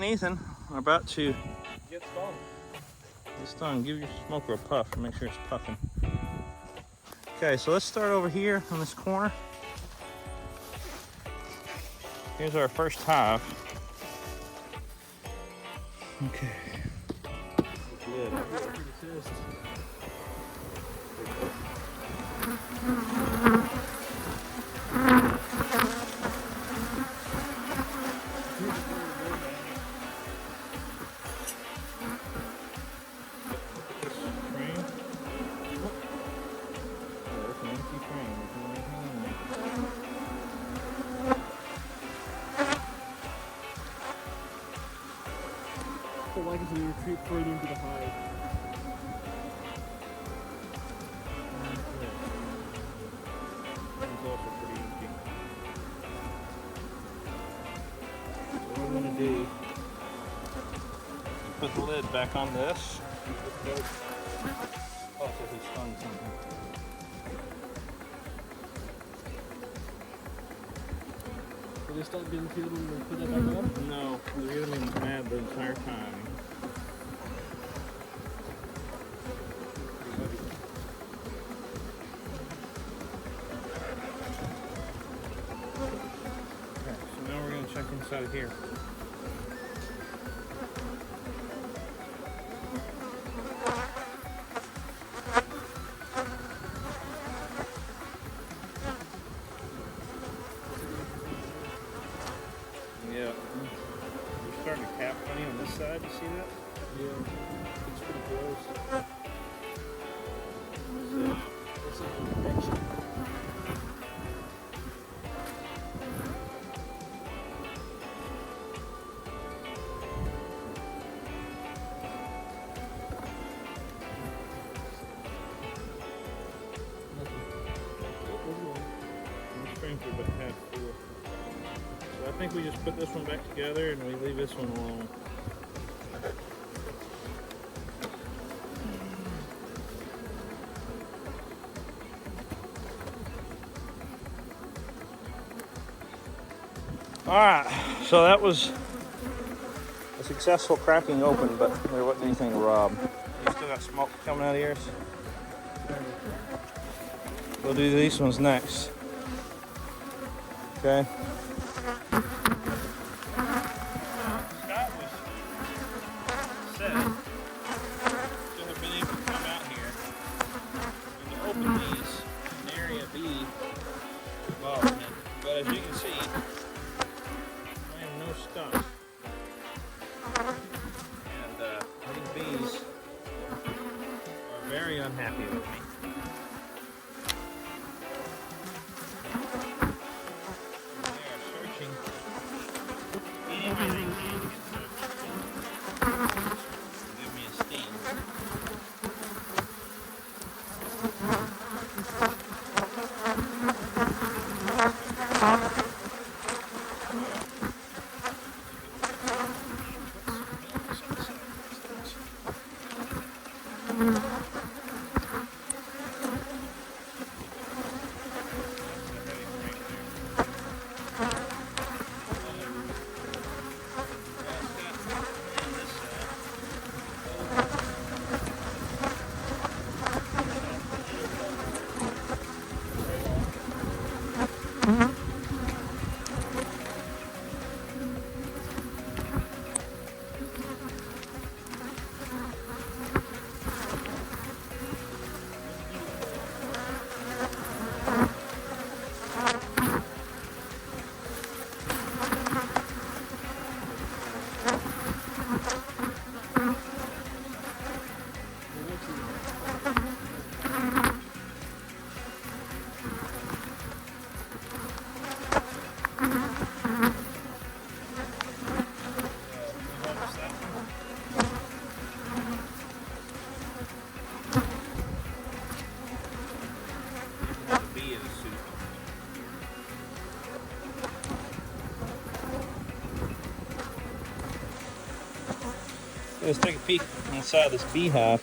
and Ethan are about to Get stung. get stung. Give your smoker a puff and make sure it's puffing. Okay, so let's start over here on this corner. Here's our first hive. Okay. Lid. Like as we retreat further into the hive. It's also pretty empty. So what I'm going to do is put the lid back on this. Oh, so he stung something. Will they stop being killed when we put that back on? No, they're going to be mad the entire time. Check inside of here. Yeah. We're starting to cap honey on this side. You see that? Yeah. It's pretty gross. It's like an infection. But half full. So I think we just put this one back together and we leave this one alone. Alright, so that was a successful cracking open, but there wasn't anything to rob. You still got smoke coming out of yours? We'll do these ones next. Okay. Scott was said to have been able to come out here and to open these in area B involvement. But as you can see, I am no skunk. And these bees are very unhappy with me. Give me a sting. Let's take a peek inside this beehive.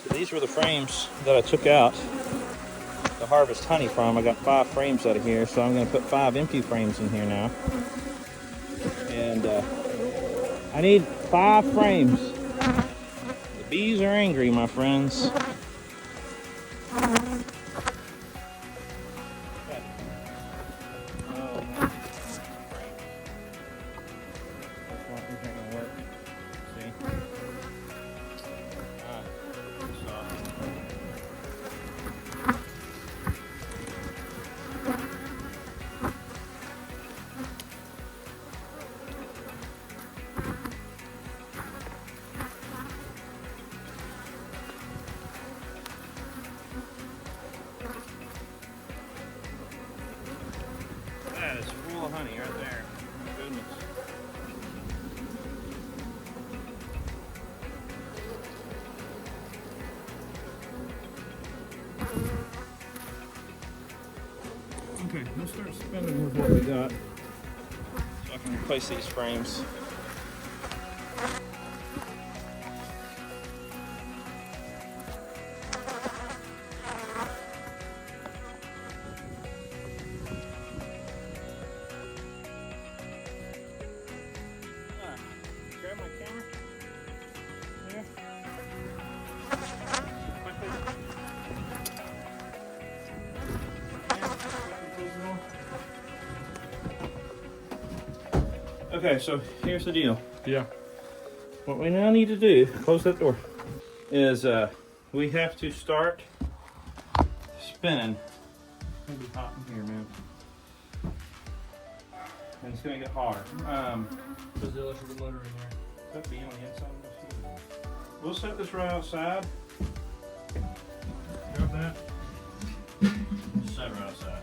So these were the frames that I took out to harvest honey from. I got 5 frames out of here, so I'm going to put 5 empty frames in here now. And I need 5 frames. The bees are angry, my friends. That is full of honey right there. My goodness. Okay, let's start spinning with what we got so I can replace these frames. Grab my camera. There. Okay, so here's the deal. Yeah. What we now need to do, close that door, is we have to start spinning. It's gonna be hot in here, man. And it's gonna get hard. There's the electrical motor in there. Could be on the inside of this. We'll set this right outside. Grab that. Set it right outside.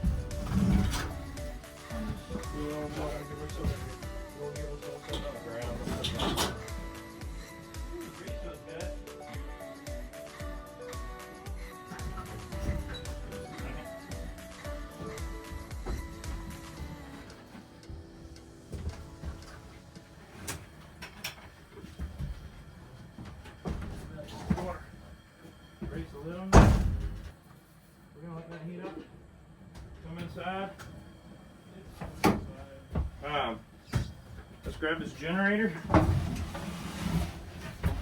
Raise the lid on that. We're gonna let that heat up. Come inside. Let's grab this generator. We'll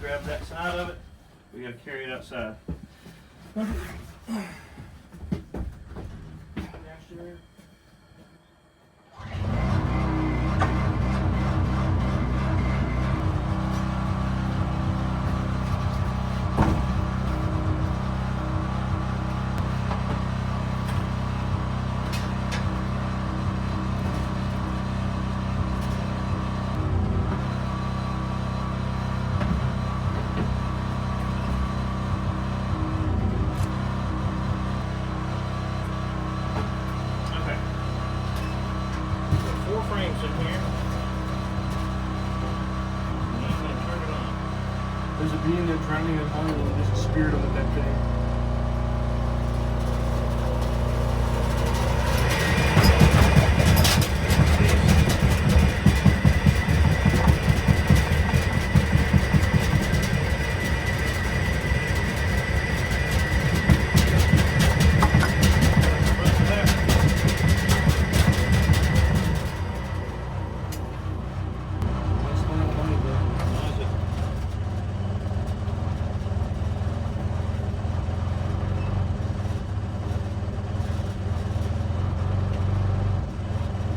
grab that side of it. We gotta carry it outside. Frames in here. And I'm gonna turn it on. There's a bee in there drowning in honey and there's a spirit on the dead thing.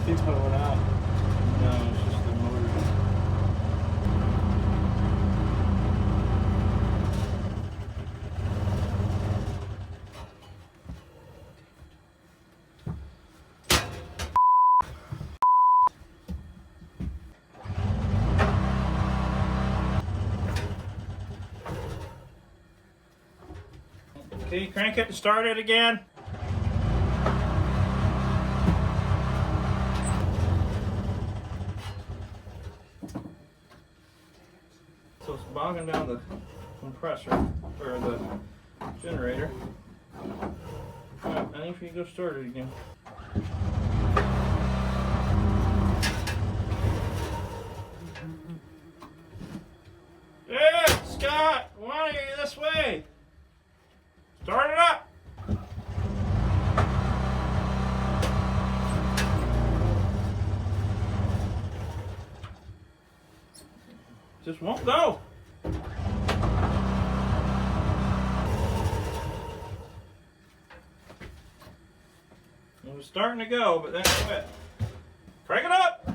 Things might have went out. No, it's just the motor. Okay, crank it and start it again. So it's bogging down the compressor, or the generator. Alright, I need for you to go start it again. Yeah, Scott, why are you this way? Start it up! Just won't go. It was starting to go, but then it quit. Crank it up!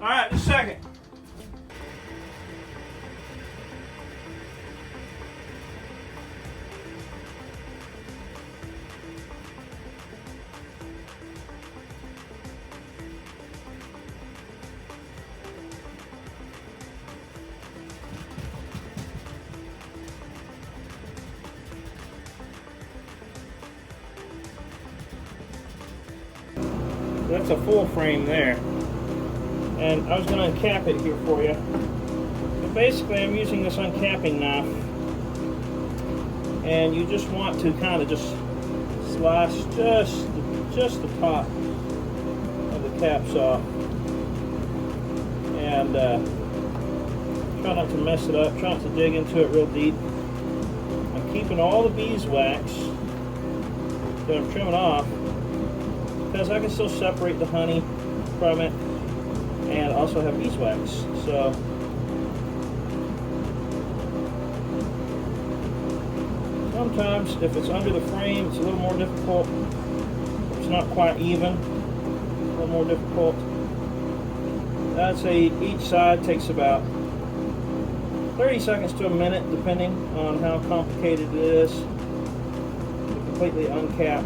All right, just a second. That's a full frame there. And I was going to uncap it here for you. But basically, I'm using this uncapping knife, and you just want to kind of just slice just the top of the caps off, and try not to mess it up. Try not to dig into it real deep. I'm keeping all the beeswax that I'm trimming off because I can still separate the honey from it. And also have beeswax. So sometimes if it's under the frame, it's a little more difficult. If it's not quite even, a little more difficult. I'd say each side takes about 30 seconds to a minute, depending on how complicated it is to completely uncap.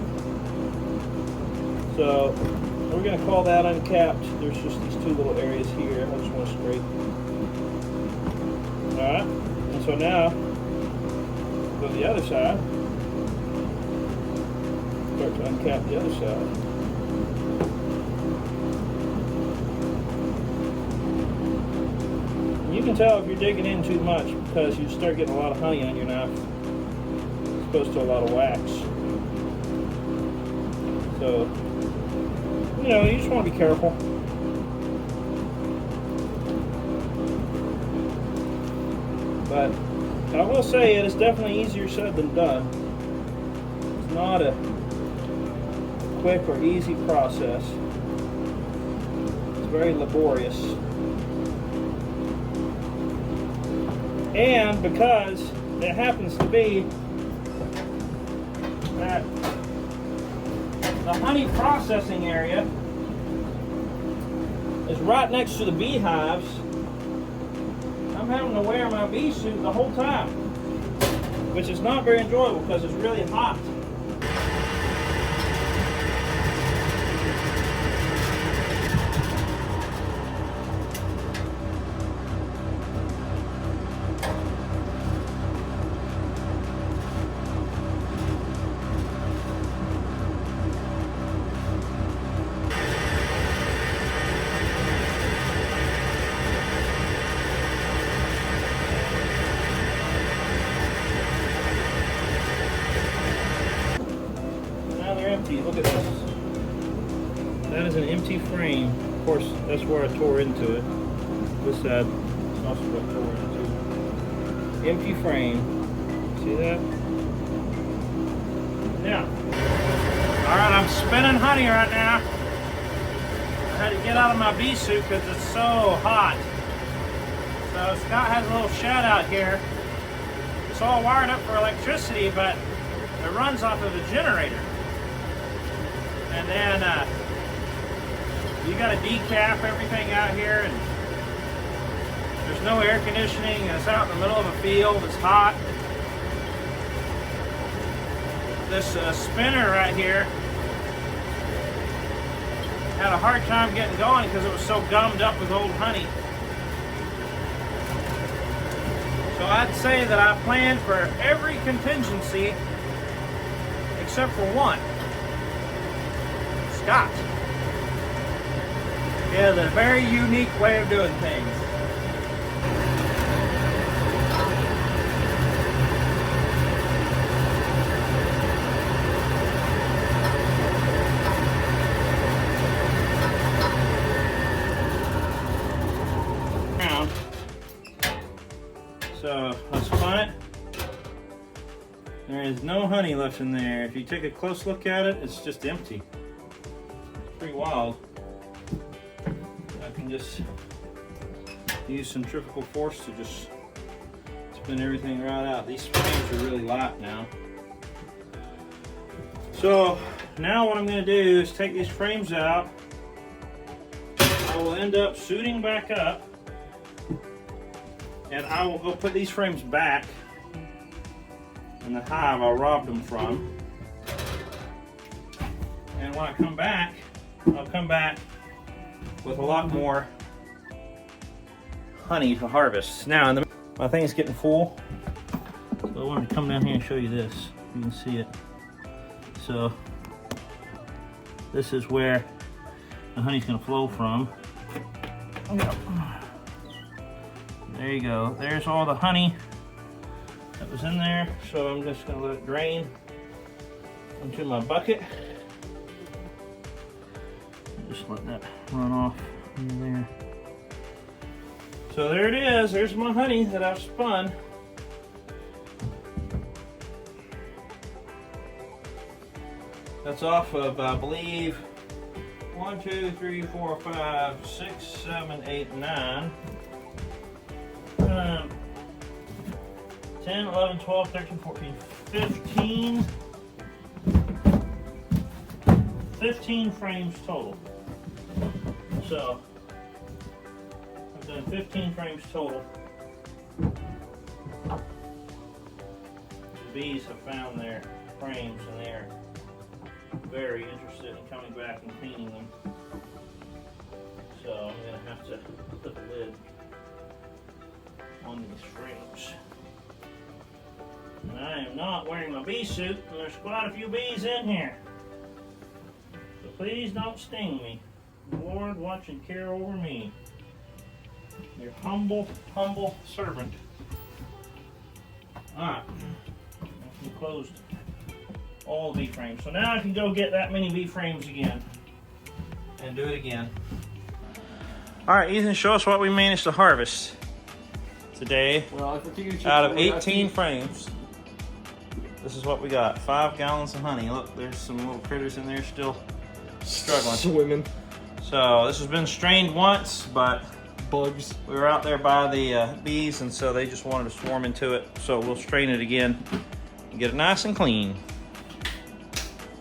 So we're going to call that uncapped. There's just these two little areas here. I just want to scrape. Alright, and so now, go to the other side. Start to uncap the other side. And you can tell if you're digging in too much because you start getting a lot of honey on your knife as opposed to a lot of wax. So, you know, you just want to be careful. But I will say it is definitely easier said than done. It's not a quick or easy process. It's very laborious. And because it happens to be that the honey processing area is right next to the beehives, I'm having to wear my bee suit the whole time, which is not very enjoyable because it's really hot. Look at this. That is an empty frame. Of course, that's where I tore into it. This side is also what I tore into. Empty frame. See that? Now, alright, I'm spinning honey right now. I had to get out of my bee suit because it's so hot. So Scott has a little shout out here. It's all wired up for electricity, but it runs off of a generator. And then you got to decap everything out here, and there's no air conditioning. It's out in the middle of a field. It's hot. This spinner right here had a hard time getting going because it was so gummed up with old honey. So I'd say that I planned for every contingency except for one. Scott. He has a very unique way of doing things. So I spun it. There is no honey left in there. If you take a close look at it, it's just empty. It's pretty wild. I can just use centrifugal force to just spin everything right out. These frames are really light now. So now what I'm going to do is take these frames out. I will end up suiting back up. And I will go put these frames back in the hive I robbed them from. And when I come back, I'll come back with a lot more honey to harvest. Now, my thing is getting full, so I wanted to come down here and show you this. You can see it. So, this is where the honey's going to flow from. There you go. There's all the honey that was in there. So I'm just going to let it drain into my bucket. Just let that run off in there. So there it is. There's my honey that I've spun. That's off of, I believe, 1, 2, 3, 4, 5, 6, 7, 8, 9. 10, 11, 12, 13, 14, 15 frames total. So, I've done 15 frames total. The bees have found their frames and they're very interested in coming back and cleaning them. So, I'm going to have to put the lid on these frames. And I am not wearing my bee suit, and there's quite a few bees in here. So please don't sting me. Lord, watch and care over me. Your humble, humble servant. Alright. I closed all the bee frames. So now I can go get that many bee frames again. And do it again. Alright, Ethan, show us what we managed to harvest today. Well, out of 18 frames. This is what we got. 5 gallons of honey. Look, there's some little critters in there still struggling. Swimming. So this has been strained once, but bugs. We were out there by the bees, and so they just wanted to swarm into it. So we'll strain it again and get it nice and clean.